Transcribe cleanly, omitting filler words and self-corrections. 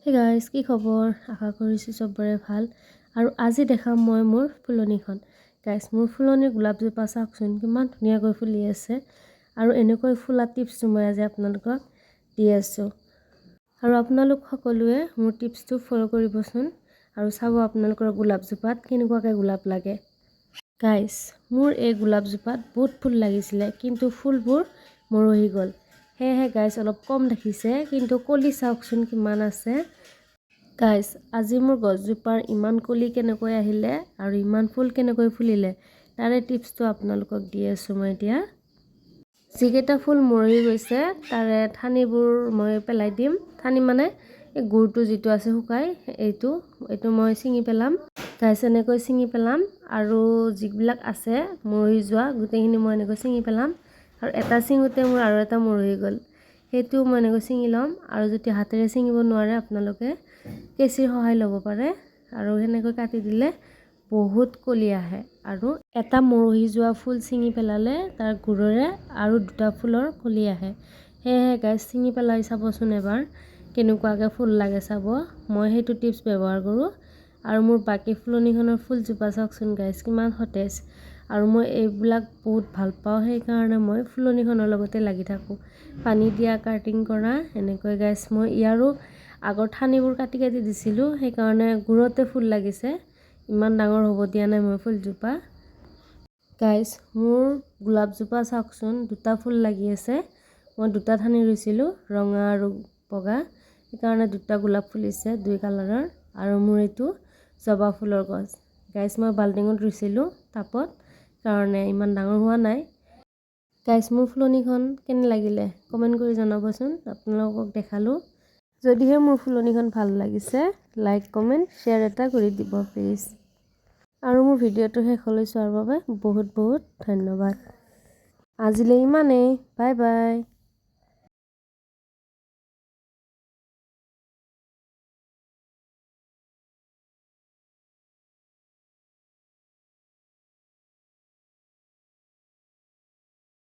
Hey guys, কি খবৰ? আশা কৰিছোঁ চবৰে ভাল। আৰু আজি দেখাম মই মোৰ ফুলনিখন। গাইজ, মোৰ ফুলনিৰ গোলাপজোপা চাওকচোন কিমান ধুনীয়াকৈ ফুলি আছে। আৰু এনেকৈ ফুলা টিপছটো মই আজি আপোনালোকক দি আছোঁ। আৰু আপোনালোক সকলোৱে মোৰ টিপছটো ফ'ল' কৰিবচোন আৰু চাব আপোনালোকৰ গোলাপজোপাত কেনেকুৱাকৈ গোলাপ লাগে। গাইজ, মোৰ এই গোলাপজোপাত বহুত ফুল লাগিছিলে, কিন্তু ফুলবোৰ মৰহি গ'ল। সেয়েহে গাইজ অলপ কম দেখিছে, কিন্তু কলি চাওকচোন কিমান আছে। গাইজ, আজি মোৰ গছজোপাৰ ইমান কলি কেনেকৈ আহিলে আৰু ইমান ফুল কেনেকৈ ফুলিলে তাৰে টিপছটো আপোনালোকক দি আছোঁ মই এতিয়া। যিকেইটা ফুল মৰহি গৈছে তাৰে ঠানিবোৰ মই পেলাই দিম। ঠানি মানে এই গুৰটো যিটো আছে শুকাই, এইটো মই ছিঙি পেলাম। গাইজ, এনেকৈ ছিঙি পেলাম আৰু যিবিলাক আছে মৰহি যোৱা গোটেইখিনি মই এনেকৈ ছিঙি পেলাম। আৰু এটা ছিঙোতে মোৰ আৰু এটা মৰহি গ'ল, সেইটোও মই এনেকৈ ছিঙি ল'ম। আৰু যদি হাতেৰে ছিঙিব নোৱাৰে আপোনালোকে কেঁচিৰ সহায় ল'ব পাৰে। আৰু সেনেকৈ কাটি দিলে বহুত কলি আহে। আৰু এটা মৰহি যোৱা ফুল ছিঙি পেলালে তাৰ গুৰেৰে আৰু দুটা ফুলৰ কলি আহে। সেয়েহে গাইজ ছিঙি পেলাই চাবচোন এবাৰ কেনেকুৱাকৈ ফুল লাগে চাব। মই সেইটো টিপছ ব্যৱহাৰ কৰোঁ। আৰু মোৰ বাকী ফুলনিখনৰ ফুলজোপা চাওকচোন গাইজ কিমান সতেজ। আৰু মই এইবিলাক বহুত ভাল পাওঁ, সেইকাৰণে মই ফুলনিখনৰ লগতে লাগি থাকোঁ। পানী দিয়া, কাটিং কৰা, এনেকৈ গাইজ মই ইয়াৰো আগৰ ঠানিবোৰ কাটি দিছিলোঁ, সেইকাৰণে গুৰতে ফুল লাগিছে। ইমান ডাঙৰ হ'ব দিয়া নাই মই ফুলজোপা। গাইজ, মোৰ গোলাপজোপা চাওকচোন দুটা ফুল লাগি আছে। মই দুটা ঠানি ৰুইছিলোঁ, ৰঙা আৰু বগা, সেইকাৰণে দুটা গোলাপ ফুলিছে দুই কালাৰৰ। আৰু মোৰ এইটো জবা ফুলৰ গছ। গাইজ, মই বাল্টিঙত ৰুইছিলোঁ টাবত, কাৰণে ইমান ডাঙৰ হোৱা নাই। গাইজ, মোৰ ফুলনিখন কেনে লাগিলে কমেণ্ট কৰি জনাবচোন। আপোনালোকক দেখালোঁ। যদিহে মোৰ ফুলনিখন ভাল লাগিছে লাইক, কমেণ্ট, শ্বেয়াৰ এটা কৰি দিব প্লিজ। আৰু মোৰ ভিডিঅ'টো শেষলৈ চোৱাৰ বাবে বহুত বহুত ধন্যবাদ। আজিলৈ ইমানেই। Bye bye.